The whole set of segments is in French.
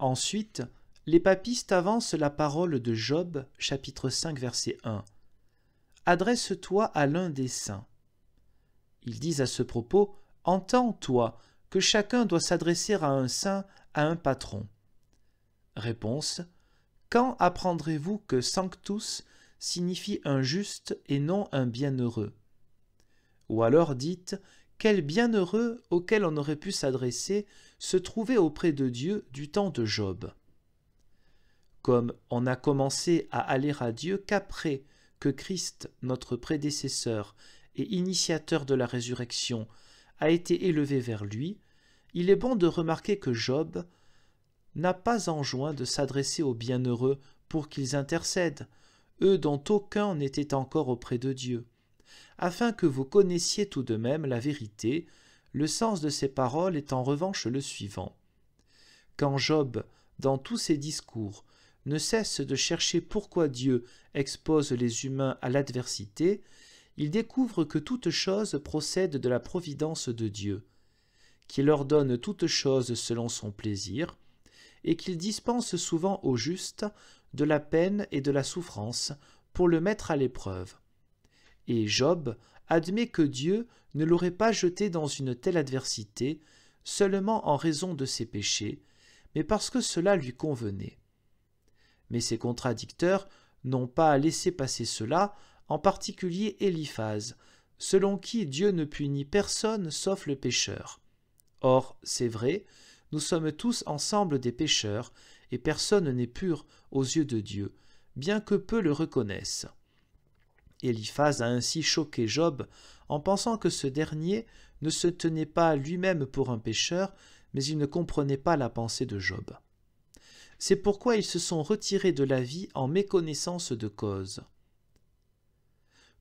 Ensuite, les papistes avancent la parole de Job, chapitre 5, verset 1. « Adresse-toi à l'un des saints. » Ils disent à ce propos, « Entends, toi, que chacun doit s'adresser à un saint, à un patron. » Réponse, « Quand apprendrez-vous que sanctus signifie un juste et non un bienheureux ?» Ou alors dites, « Quel bienheureux auquel on aurait pu s'adresser se trouvait auprès de Dieu du temps de Job. » Comme on n'a commencé à aller à Dieu qu'après que Christ, notre prédécesseur et initiateur de la résurrection, a été élevé vers lui, il est bon de remarquer que Job n'a pas enjoint de s'adresser aux bienheureux pour qu'ils intercèdent, eux dont aucun n'était encore auprès de Dieu, afin que vous connaissiez tout de même la vérité. Le sens de ces paroles est en revanche le suivant. Quand Job, dans tous ses discours, ne cesse de chercher pourquoi Dieu expose les humains à l'adversité, il découvre que toute chose procède de la providence de Dieu, qui leur donne toute chose selon son plaisir, et qu'il dispense souvent au juste de la peine et de la souffrance pour le mettre à l'épreuve. Et Job admet que Dieu ne l'aurait pas jeté dans une telle adversité seulement en raison de ses péchés, mais parce que cela lui convenait. Mais ses contradicteurs n'ont pas laissé passer cela, en particulier Éliphaz, selon qui Dieu ne punit personne sauf le pécheur. Or, c'est vrai, nous sommes tous ensemble des pécheurs, et personne n'est pur aux yeux de Dieu, bien que peu le reconnaissent. Éliphaz a ainsi choqué Job en pensant que ce dernier ne se tenait pas lui-même pour un pécheur, mais il ne comprenait pas la pensée de Job. C'est pourquoi ils se sont retirés de la vie en méconnaissance de cause.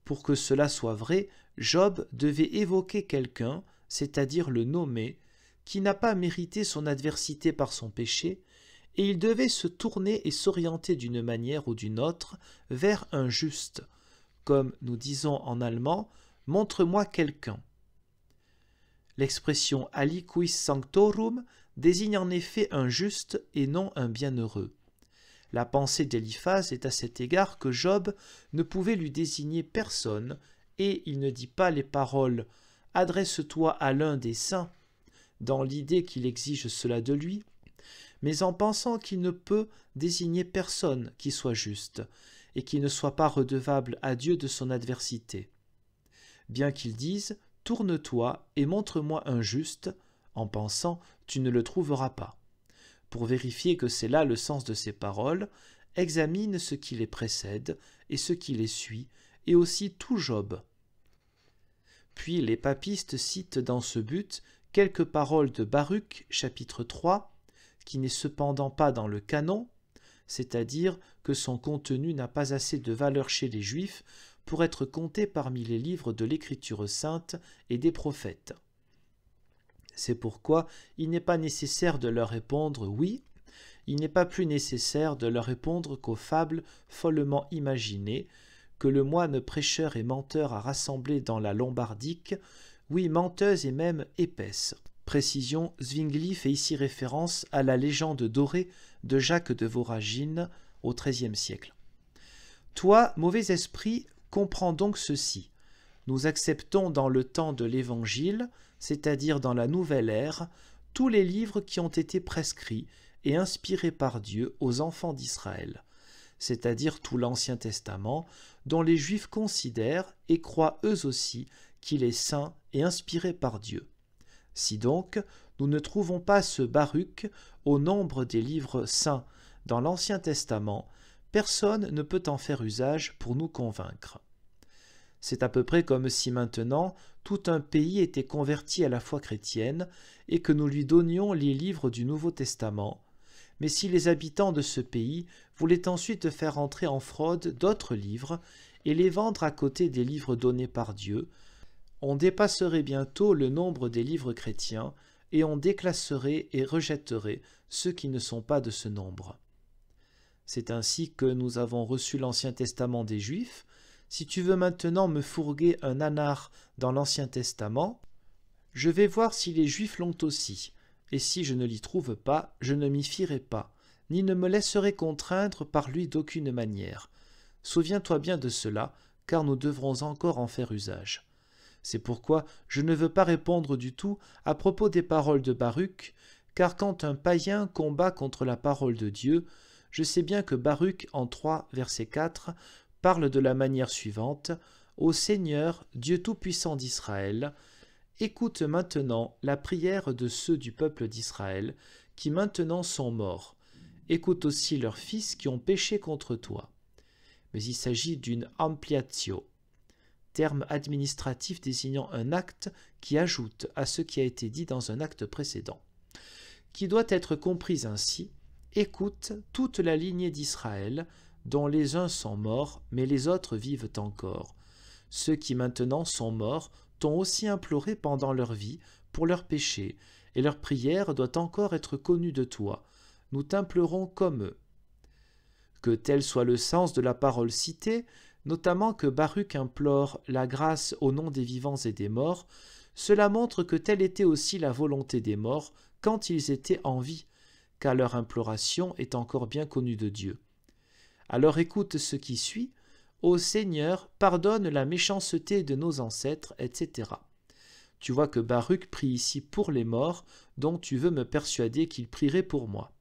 Pour que cela soit vrai, Job devait évoquer quelqu'un, c'est-à-dire le nommer, qui n'a pas mérité son adversité par son péché, et il devait se tourner et s'orienter d'une manière ou d'une autre vers un juste, comme nous disons en allemand « montre-moi quelqu'un ». L'expression « aliquis sanctorum » désigne en effet un juste et non un bienheureux. La pensée d'Éliphaz est à cet égard que Job ne pouvait lui désigner personne, et il ne dit pas les paroles « adresse-toi à l'un des saints » dans l'idée qu'il exige cela de lui, mais en pensant qu'il ne peut désigner personne qui soit juste, et qui ne soit pas redevable à Dieu de son adversité. Bien qu'il dise « tourne-toi et montre-moi un juste », en pensant « tu ne le trouveras pas ». Pour vérifier que c'est là le sens de ces paroles, examine ce qui les précède et ce qui les suit, et aussi tout Job. Puis les papistes citent dans ce but quelques paroles de Baruch, chapitre 3, qui n'est cependant pas dans le canon, c'est-à-dire que son contenu n'a pas assez de valeur chez les Juifs pour être compté parmi les livres de l'Écriture sainte et des prophètes. C'est pourquoi il n'est pas nécessaire de leur répondre « oui », il n'est pas plus nécessaire de leur répondre qu'aux fables follement imaginées que le moine prêcheur et menteur a rassemblées dans la Lombardique, oui menteuse et même épaisse. Précision, Zwingli fait ici référence à la légende dorée de Jacques de Voragine au XIIIe siècle. Toi, mauvais esprit, comprends donc ceci. Nous acceptons dans le temps de l'Évangile, c'est-à-dire dans la nouvelle ère, tous les livres qui ont été prescrits et inspirés par Dieu aux enfants d'Israël, c'est-à-dire tout l'Ancien Testament, dont les Juifs considèrent et croient eux aussi qu'il est saint et inspiré par Dieu. Si donc, nous ne trouvons pas ce Baruch au nombre des livres saints dans l'Ancien Testament, personne ne peut en faire usage pour nous convaincre. C'est à peu près comme si maintenant tout un pays était converti à la foi chrétienne et que nous lui donnions les livres du Nouveau Testament, mais si les habitants de ce pays voulaient ensuite faire entrer en fraude d'autres livres et les vendre à côté des livres donnés par Dieu, on dépasserait bientôt le nombre des livres chrétiens et on déclasserait et rejetterait ceux qui ne sont pas de ce nombre. C'est ainsi que nous avons reçu l'Ancien Testament des Juifs. Si tu veux maintenant me fourguer un anard dans l'Ancien Testament, je vais voir si les Juifs l'ont aussi, et si je ne l'y trouve pas, je ne m'y fierai pas, ni ne me laisserai contraindre par lui d'aucune manière. Souviens-toi bien de cela, car nous devrons encore en faire usage. C'est pourquoi je ne veux pas répondre du tout à propos des paroles de Baruch, car quand un païen combat contre la parole de Dieu, je sais bien que Baruch, en 3, verset 4, parle de la manière suivante: « Ô Seigneur, Dieu Tout-Puissant d'Israël, écoute maintenant la prière de ceux du peuple d'Israël, qui maintenant sont morts. Écoute aussi leurs fils qui ont péché contre toi. » Mais il s'agit d'une ampliatio, terme administratif désignant un acte qui ajoute à ce qui a été dit dans un acte précédent, qui doit être comprise ainsi: écoute toute la lignée d'Israël, dont les uns sont morts, mais les autres vivent encore. Ceux qui maintenant sont morts t'ont aussi imploré pendant leur vie pour leurs péchés, et leur prière doit encore être connue de toi. Nous t'implorons comme eux. Que tel soit le sens de la parole citée, notamment que Baruch implore la grâce au nom des vivants et des morts, cela montre que telle était aussi la volonté des morts quand ils étaient en vie, car leur imploration est encore bien connue de Dieu. Alors écoute ce qui suit: Ô Seigneur, pardonne la méchanceté de nos ancêtres, etc. Tu vois que Baruch prie ici pour les morts, dont tu veux me persuader qu'il prierait pour moi.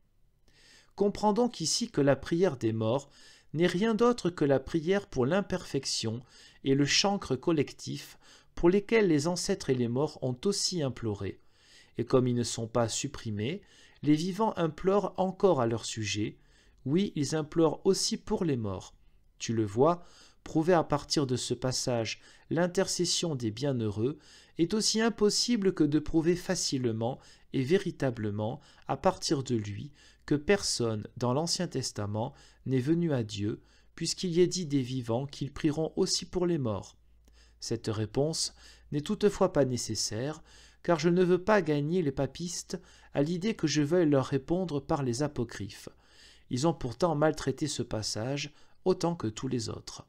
Comprends donc ici que la prière des morts n'est rien d'autre que la prière pour l'imperfection et le chancre collectif pour lesquels les ancêtres et les morts ont aussi imploré. Et comme ils ne sont pas supprimés, les vivants implorent encore à leur sujet. Oui, ils implorent aussi pour les morts. Tu le vois, prouver à partir de ce passage l'intercession des bienheureux est aussi impossible que de prouver facilement et véritablement à partir de lui que personne dans l'Ancien Testament n'est venu à Dieu, puisqu'il y est dit des vivants qu'ils prieront aussi pour les morts. Cette réponse n'est toutefois pas nécessaire, car je ne veux pas gagner les papistes à l'idée que je veuille leur répondre par les apocryphes. Ils ont pourtant maltraité ce passage autant que tous les autres.